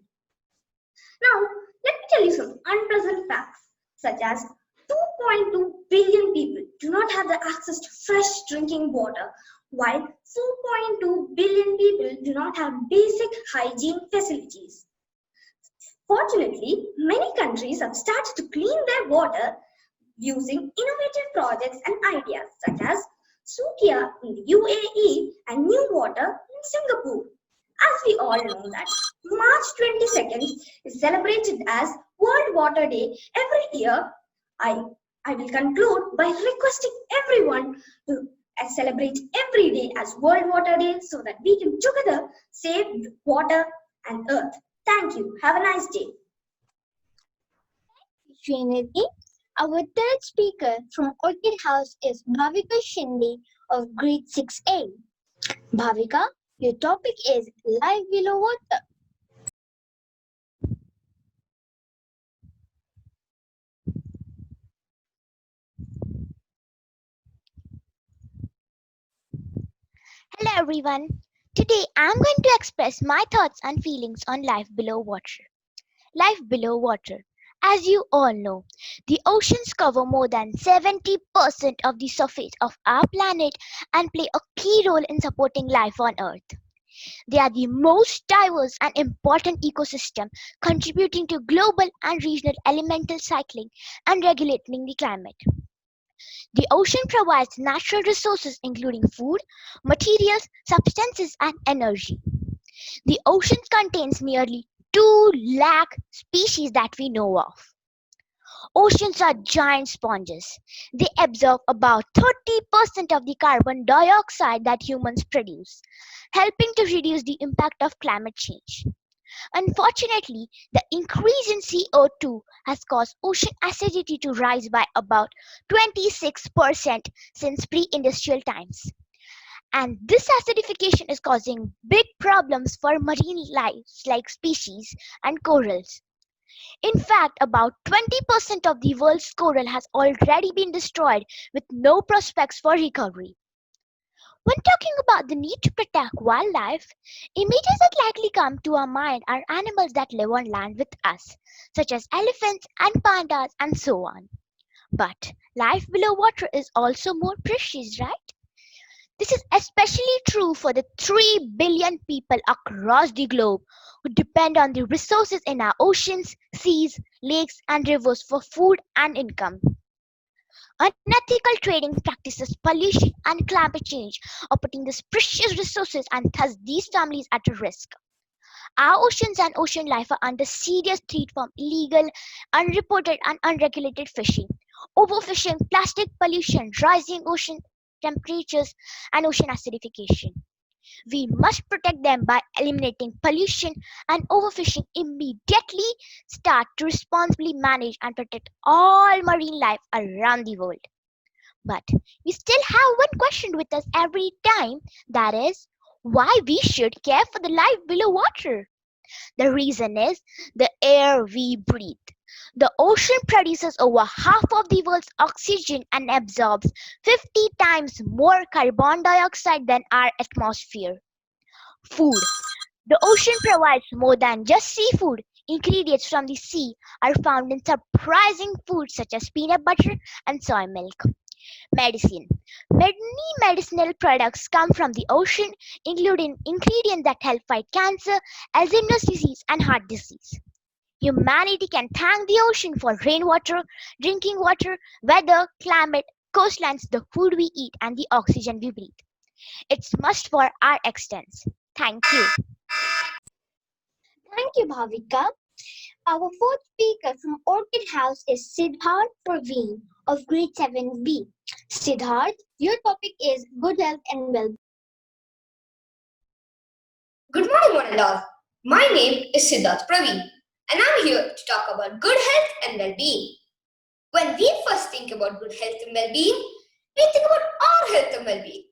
Now, let me tell you some unpleasant facts, such as 2.2 billion people do not have the access to fresh drinking water, while 4.2 billion people do not have basic hygiene facilities. Fortunately, many countries have started to clean their water using innovative projects and ideas such as Sukia in the UAE and New Water in Singapore. As we all know that March 22nd is celebrated as World Water Day every year, I will conclude by requesting everyone to celebrate every day as World Water Day so that we can together save water and earth. Thank you. Have a nice day.
Srinidhi. Our third speaker from Orchid House is Bhavika Shinde of Grade 6A. Bhavika, your topic is Life Below Water.
Hello everyone. Today I'm going to express my thoughts and feelings on life below water. Life below water. As you all know, the oceans cover more than 70% of the surface of our planet and play a key role in supporting life on Earth. They are the most diverse and important ecosystem, contributing to global and regional elemental cycling and regulating the climate. The ocean provides natural resources including food, materials, substances, and energy. The ocean contains nearly 2 lakh species that we know of. Oceans are giant sponges. They absorb about 30% of the carbon dioxide that humans produce, helping to reduce the impact of climate change. Unfortunately, the increase in CO2 has caused ocean acidity to rise by about 26% since pre-industrial times. And this acidification is causing big problems for marine life like species and corals. In fact, about 20% of the world's coral has already been destroyed with no prospects for recovery. When talking about the need to protect wildlife, images that likely come to our mind are animals that live on land with us, such as elephants and pandas and so on. But life below water is also more precious, right? This is especially true for the 3 billion people across the globe who depend on the resources in our oceans, seas, lakes, and rivers for food and income. Unethical trading practices, pollution, and climate change are putting these precious resources and thus these families at risk. Our oceans and ocean life are under serious threat from illegal, unreported, and unregulated fishing, overfishing, plastic pollution, rising ocean temperatures, and ocean acidification. We must protect them by eliminating pollution and overfishing immediately, start to responsibly manage and protect all marine life around the world. But we still have one question with us every time, that is, why we should care for the life below water. The reason is the air we breathe. The ocean produces over half of the world's oxygen and absorbs 50 times more carbon dioxide than our atmosphere. Food. The ocean provides more than just seafood. Ingredients from the sea are found in surprising foods such as peanut butter and soy milk. Medicine. Many medicinal products come from the ocean, including ingredients that help fight cancer, Alzheimer's disease, and heart disease. Humanity can thank the ocean for rainwater, drinking water, weather, climate, coastlines, the food we eat, and the oxygen we breathe. It's must for our existence. Thank you.
Thank you, Bhavika. Our fourth speaker from Orchid House is Siddharth Praveen of Grade 7B. Siddharth, your topic is Good Health and Well-being.
Good morning, one and all. My name is Siddharth Praveen, and I'm here to talk about good health and well-being. When we first think about good health and well-being, we think about our health and well-being,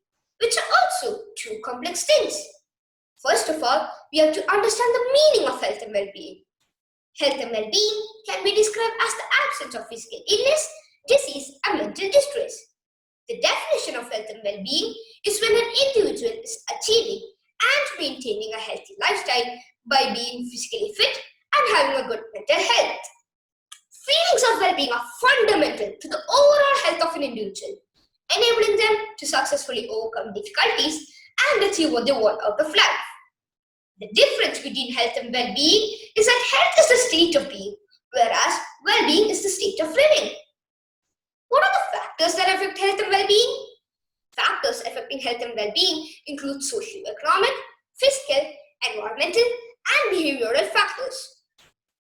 which are also two complex things. First of all, we have to understand the meaning of health and well-being. Health and well-being can be described as the absence of physical illness, disease, and mental distress. The definition of health and well-being is when an individual is achieving and maintaining a healthy lifestyle by being physically fit and having a good mental health. Feelings of well-being are fundamental to the overall health of an individual, enabling them to successfully overcome difficulties and achieve what they want out of life. The difference between health and well-being is that health is the state of being, whereas well-being is the state of living. What are the factors that affect health and well-being? Factors affecting health and well-being include socio-economic, physical, environmental, and behavioral factors.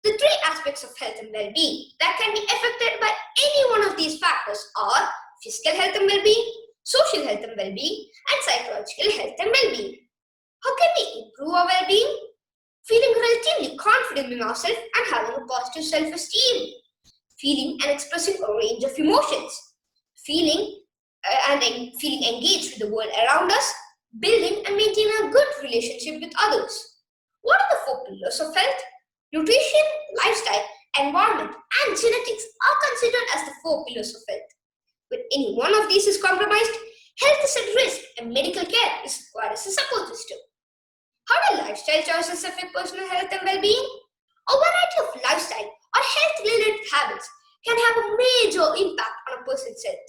The three aspects of health and well-being that can be affected by any one of these factors are physical health and well-being, social health and well-being, and psychological health and well-being. How can we improve our well-being? Feeling relatively confident in ourselves and having a positive self-esteem. Feeling and expressing a range of emotions. Feeling engaged with the world around us. Building and maintaining a good relationship with others. What are the four pillars of health? Nutrition, lifestyle, environment, and genetics are considered as the four pillars of health. When any one of these is compromised, health is at risk and medical care is required as a support system. How do lifestyle choices affect personal health and well-being? A variety of lifestyle or health-related habits can have a major impact on a person's health.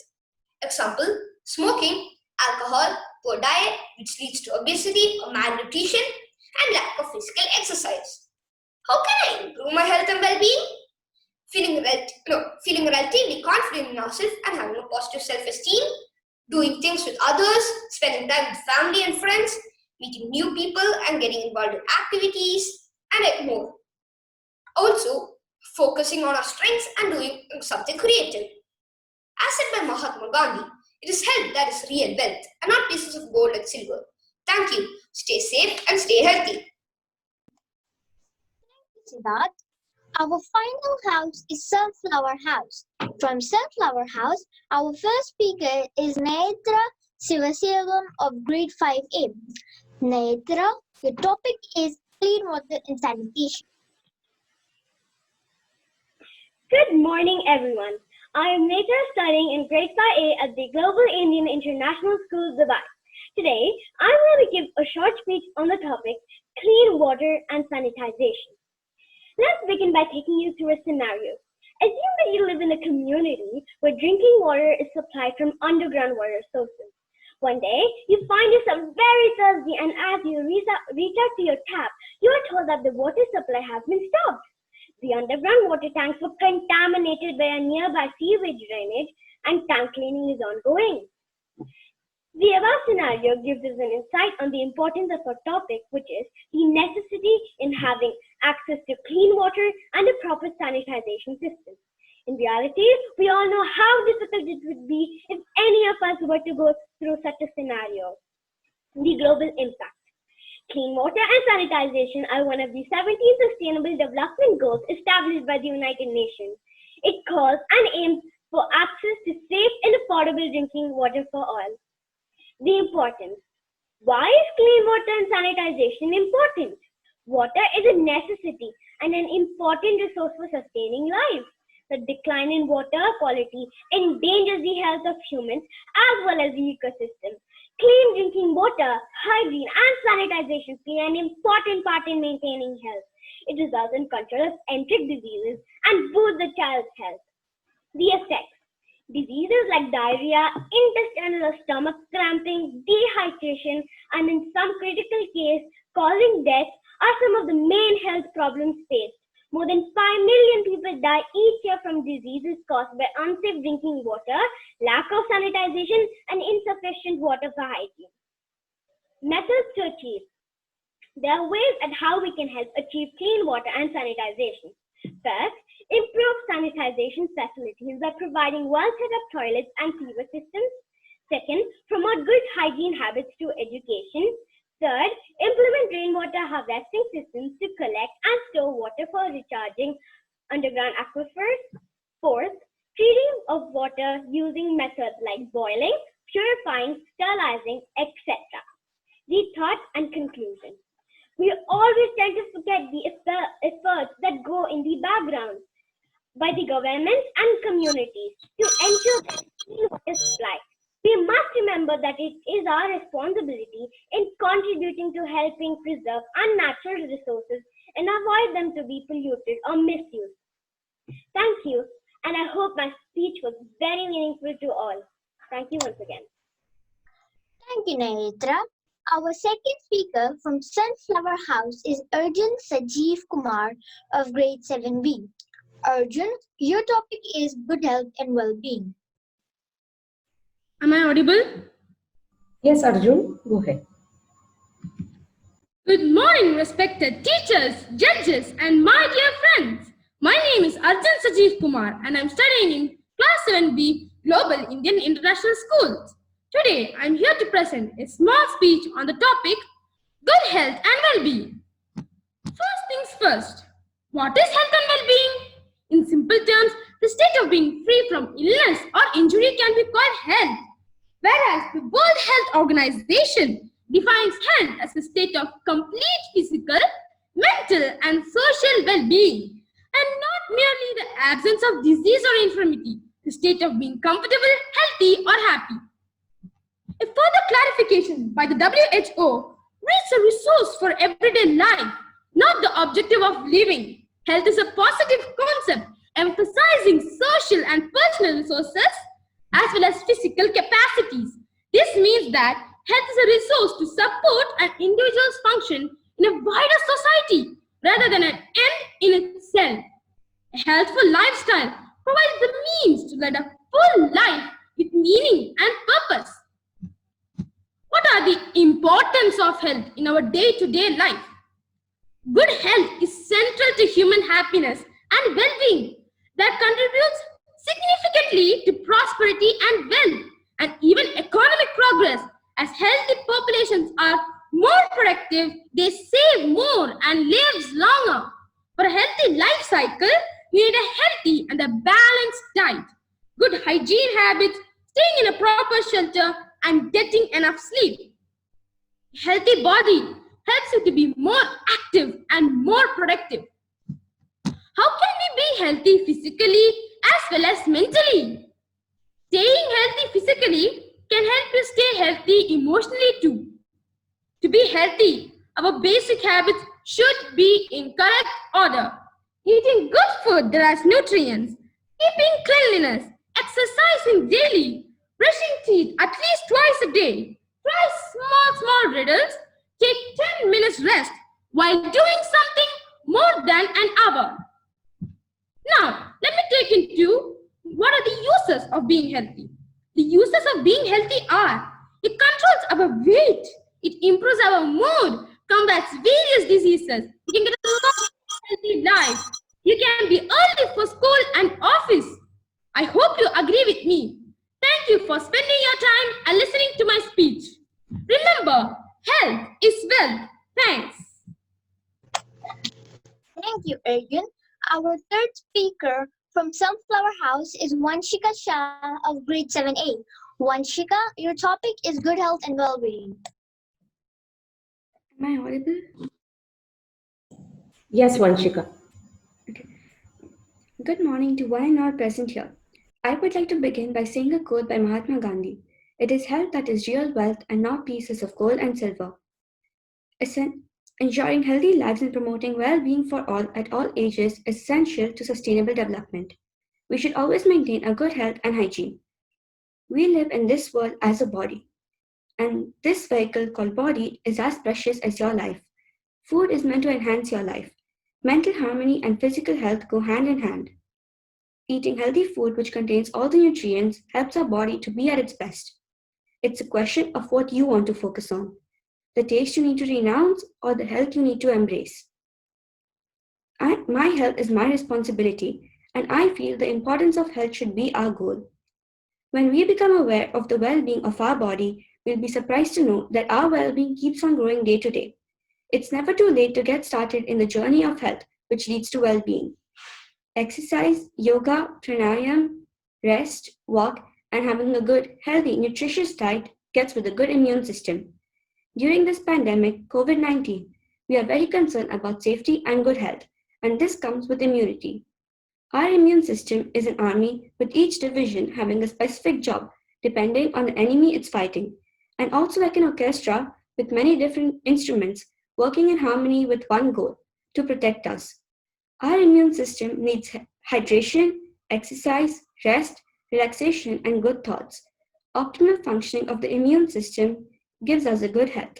Example, smoking, alcohol, poor diet, which leads to obesity or malnutrition, and lack of physical exercise. How can I improve my health and well-being? Feeling relatively confident in ourselves and having a positive self-esteem, doing things with others, spending time with family and friends, meeting new people and getting involved in activities, and more. Also, focusing on our strengths and doing something creative. As said by Mahatma Gandhi, it is health that is real wealth and not pieces of gold and silver. Thank you. Stay safe and stay healthy.
Siddharth. Our final house is Sunflower House. From Sunflower House, our first speaker is Netra Sivaselvam of grade 5A. Netra, your topic is clean water and sanitation.
Good morning, everyone. I am Netra, studying in grade 5A at the Global Indian International School, Dubai. Today, I'm going to give a short speech on the topic clean water and sanitization. Let's begin by taking you through a scenario. Assume that you live in a community where drinking water is supplied from underground water sources. One day, you find yourself very thirsty, and as you reach out to your tap, you are told that the water supply has been stopped. The underground water tanks were contaminated by a nearby sewage drainage, and tank cleaning is ongoing. The above scenario gives us an insight on the importance of our topic, which is the necessity in having access to clean water and a proper sanitization system. In reality, we all know how difficult it would be if any of us were to go through such a scenario. The global impact. Clean water and sanitization are one of the 17 Sustainable Development Goals established by the United Nations. It calls and aims for access to safe and affordable drinking water for all. The importance. Why is clean water and sanitization important? Water is a necessity and an important resource for sustaining life. The decline in water quality endangers the health of humans as well as the ecosystem. Clean drinking water, hygiene, and sanitization play an important part in maintaining health. It results in control of enteric diseases and boosts the child's health. The effects. Diseases like diarrhea, intestinal or stomach cramping, dehydration, and in some critical cases, causing death are some of the main health problems faced. More than 5 million people die each year from diseases caused by unsafe drinking water, lack of sanitization, and insufficient water for hygiene. Methods to achieve. There are ways at how we can help achieve clean water and sanitization. First, improve sanitization facilities by providing well-set-up toilets and sewer systems. Second, promote good hygiene habits through education. Third, implement rainwater harvesting systems to collect and store water for recharging underground aquifers. Fourth, treating of water using methods like boiling, purifying, sterilizing, etc. The thought and conclusion. We always tend to forget the efforts that go in the background by the governments and communities to ensure that clean water supply. We must remember that it is our responsibility in contributing to helping preserve our natural resources and avoid them to be polluted or misused. Thank you, and I hope my speech was very meaningful to all. Thank you once again.
Thank you, Naitra. Our second speaker from Sunflower House is Arjun Sajeev Kumar of grade 7B. Arjun, your topic is good health and well-being.
Am I audible?
Yes, Arjun, go ahead.
Good morning, respected teachers, judges, and my dear friends. My name is Arjun Sajeev Kumar, and I'm studying in Class 7B Global Indian International Schools. Today, I'm here to present a small speech on the topic good health and well-being. First things first, what is health and well-being? In simple terms, the state of being free from illness or injury can be called health, whereas the World Health Organization defines health as a state of complete physical, mental, and social well-being, and not merely the absence of disease or infirmity, the state of being comfortable, healthy, or happy. A further clarification by the WHO reads a resource for everyday life, not the objective of living. Health is a positive concept emphasizing social and personal resources as well as physical capacities. This means that health is a resource to support an individual's function in a wider society rather than an end in itself. A healthful lifestyle provides the means to lead a full life with meaning and purpose. What are the importance of health in our day-to-day life? Good health is central to human happiness and well-being that contributes significantly to prosperity and wealth and even economic progress. As healthy populations are more productive, they save more and live longer. For a healthy life cycle, we need a healthy and a balanced diet, good hygiene habits, staying in a proper shelter, and getting enough sleep. A healthy body helps you to be more active and more productive. How can we be healthy physically as well as mentally? Staying healthy physically can help you stay healthy emotionally too. To be healthy, our basic habits should be in correct order. Eating good food that has nutrients, keeping cleanliness, exercising daily, brushing teeth at least twice a day, try small riddles, take 10 minutes rest while doing something more than an hour. Now, let me take into what are the uses of being healthy. The uses of being healthy are, it controls our weight, it improves our mood, combats various diseases, you can get a long, healthy life, you can be early for school and office. I hope you agree with me. Thank you for spending your time and listening to my speech. Remember, health is wealth. Thanks.
Thank you, Arjun. Our third speaker from Sunflower House is Vanshika Shah of grade 7A. Vanshika, your topic is good health and well-being.
Am I audible?
Yes, Vanshika.
Okay. Good morning to one and all present here. I would like to begin by saying a quote by Mahatma Gandhi. It is health that is real wealth and not pieces of gold and silver. Ensuring healthy lives and promoting well-being for all at all ages is essential to sustainable development. We should always maintain a good health and hygiene. We live in this world as a body, and this vehicle called body is as precious as your life. Food is meant to enhance your life. Mental harmony and physical health go hand in hand. Eating healthy food which contains all the nutrients helps our body to be at its best. It's a question of what you want to focus on. The taste you need to renounce or the health you need to embrace. My health is my responsibility, and I feel the importance of health should be our goal. When we become aware of the well-being of our body, we'll be surprised to know that our well-being keeps on growing day to day. It's never too late to get started in the journey of health, which leads to well-being. Exercise, yoga, pranayam, rest, walk, and having a good, healthy, nutritious diet gets with a good immune system. During this pandemic, COVID-19, We are very concerned about safety and good health, and this comes with immunity. Our immune system is an army with each division having a specific job depending on the enemy it's fighting, and also like an orchestra with many different instruments working in harmony with one goal to protect us. Our immune system needs hydration, exercise, rest, relaxation, and good thoughts. Optimal functioning of the immune system gives us a good health.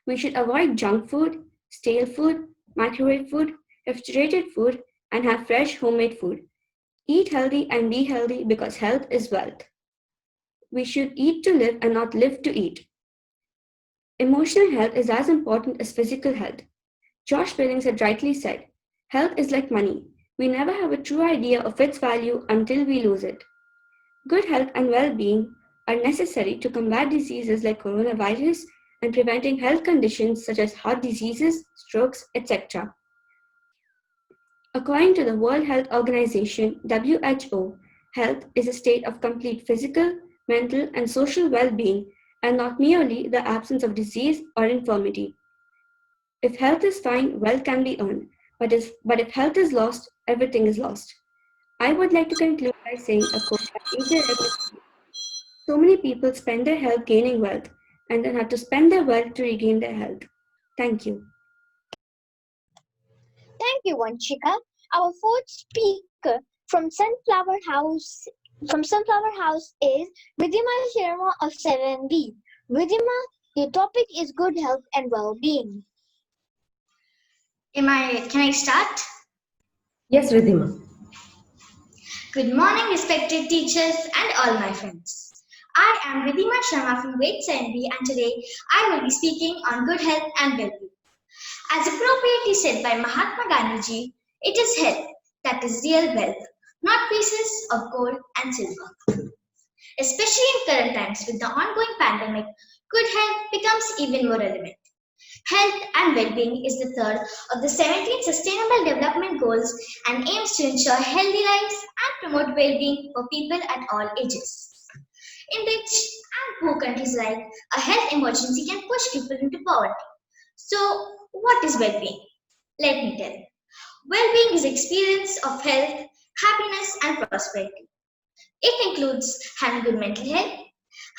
We should avoid junk food, stale food, microwave food, refrigerated food, and have fresh homemade food. Eat healthy and be healthy because health is wealth. We should eat to live and not live to eat. Emotional health is as important as physical health. Josh Billings had rightly said, health is like money. We never have a true idea of its value until we lose it. Good health and well-being are necessary to combat diseases like coronavirus and preventing health conditions such as heart diseases, strokes, etc. According to the World Health Organization, WHO, health is a state of complete physical, mental, and social well-being and not merely the absence of disease or infirmity. If health is fine, wealth can be earned, but if health is lost, everything is lost. I would like to conclude by saying a quote by A.J. Revere. So many people spend their health gaining wealth and then have to spend their wealth to regain their health. Thank you.
Thank you, Vanshika. Our fourth speaker from Sunflower House is Vidima Sharma of 7B. Vidima, your topic is good health and well-being.
Can I start?
Yes, Ridhima.
Good morning, respected teachers and all my friends. I am Vidima Sharma from grade 7B and today I will be speaking on good health and well-being. As appropriately said by Mahatma Gandhi, it is health that is real wealth, not pieces of gold and silver. Especially in current times with the ongoing pandemic, good health becomes even more relevant. Health and well-being is the third of the 17 Sustainable Development Goals and aims to ensure healthy lives and promote well-being for people at all ages. In rich and poor countries alike, a health emergency can push people into poverty. So, what is well-being? Let me tell you. Well-being is experience of health, happiness, and prosperity. It includes having good mental health,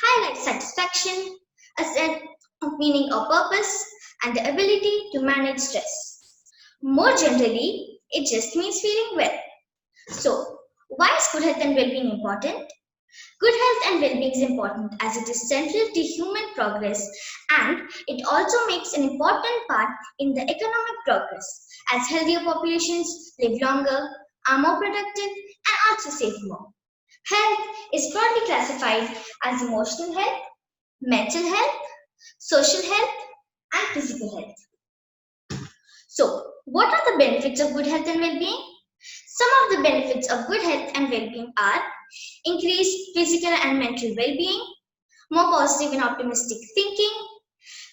high life satisfaction, a sense of meaning or purpose, and the ability to manage stress. More generally, it just means feeling well. So, why is good health and well-being important? Good health and well-being is important as it is central to human progress and it also makes an important part in the economic progress as healthier populations live longer, are more productive and also save more. Health is broadly classified as emotional health, mental health, social health and physical health. So, what are the benefits of good health and well-being? Some of the benefits of good health and well-being are increased physical and mental well-being, more positive and optimistic thinking,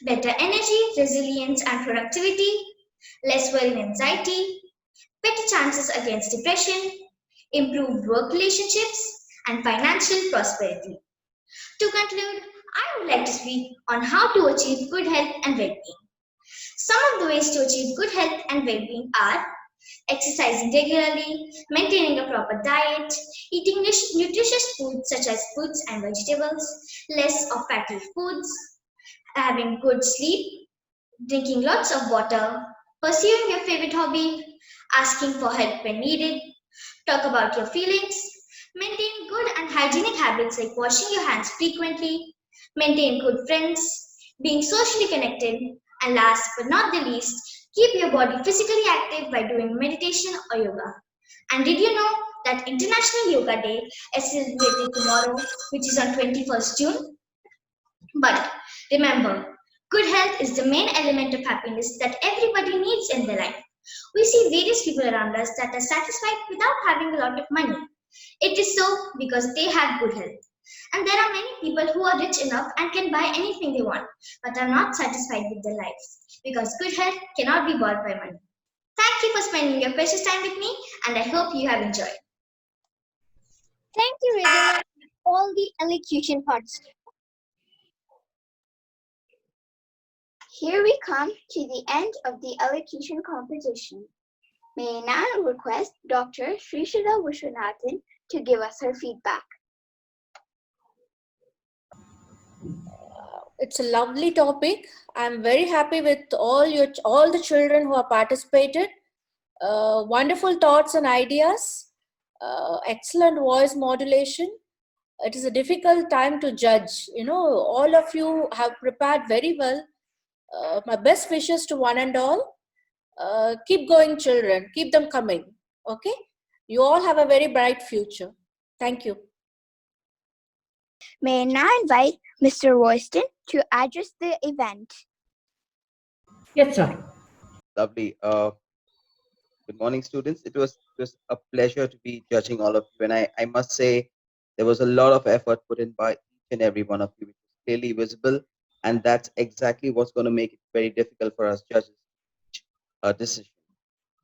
better energy, resilience and productivity, less worry and anxiety, better chances against depression, improved work relationships, and financial prosperity. To conclude, I would like to speak on how to achieve good health and well-being. Some of the ways to achieve good health and well-being are exercising regularly, maintaining a proper diet, eating nutritious foods such as fruits and vegetables, less of fatty foods, having good sleep, drinking lots of water, pursuing your favorite hobby, asking for help when needed, talk about your feelings, maintain good and hygienic habits like washing your hands frequently, maintain good friends, being socially connected, and last but not the least, keep your body physically active by doing meditation or yoga. And did you know that International Yoga Day is celebrated tomorrow, which is on 21st June? But remember, good health is the main element of happiness that everybody needs in their life. We see various people around us that are satisfied without having a lot of money. It is so because they have good health. And there are many people who are rich enough and can buy anything they want, but are not satisfied with their lives because good health cannot be bought by money. Thank you for spending your precious time with me, and I hope you have enjoyed.
Thank you, Ridhima, all the elocution parts.
Here we come to the end of the elocution competition. May I now request Dr. Shrishada Vishwanathan to give us her feedback.
It's a lovely topic. I'm very happy with all the children who have participated. Wonderful thoughts and ideas. Excellent voice modulation. It is a difficult time to judge. All of you have prepared very well. My best wishes to one and all. Keep going, children. Keep them coming. Okay? You all have a very bright future. Thank you.
May I now invite Mr. Royston to address the event.
Yes, sir.
Lovely. Good morning, students. It was a pleasure to be judging all of you. And I must say, there was a lot of effort put in by each and every one of you, which is clearly visible. And that's exactly what's going to make it very difficult for us judges to reach a decision.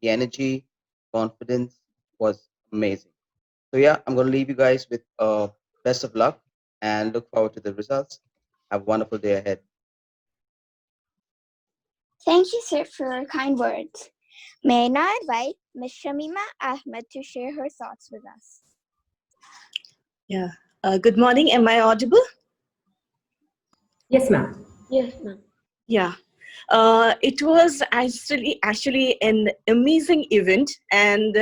The energy, confidence was amazing. So yeah, I'm going to leave you guys with best of luck and look forward to the results. Have a wonderful day ahead.
Thank you, sir, for your kind words. May I now invite Ms. Shamima Ahmed to share her thoughts with us.
Yeah. Good morning. Am I audible?
Yes, ma'am.
Yes, ma'am.
Yeah. It was actually an amazing event, and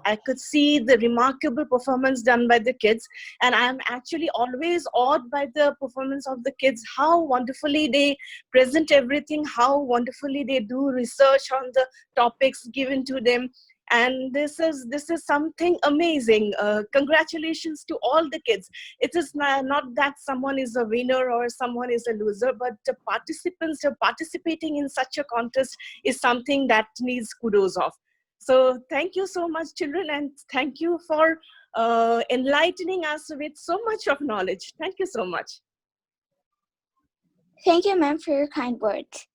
I could see the remarkable performance done by the kids. And I'm actually always awed by the performance of the kids, how wonderfully they present everything, how wonderfully they do research on the topics given to them. And this is something amazing. Congratulations to all the kids. It is not that someone is a winner or someone is a loser, but the participants participating in such a contest is something that needs kudos of. So thank you so much, children, and thank you for enlightening us with so much of knowledge. Thank you so much.
Thank you, ma'am, for your kind words.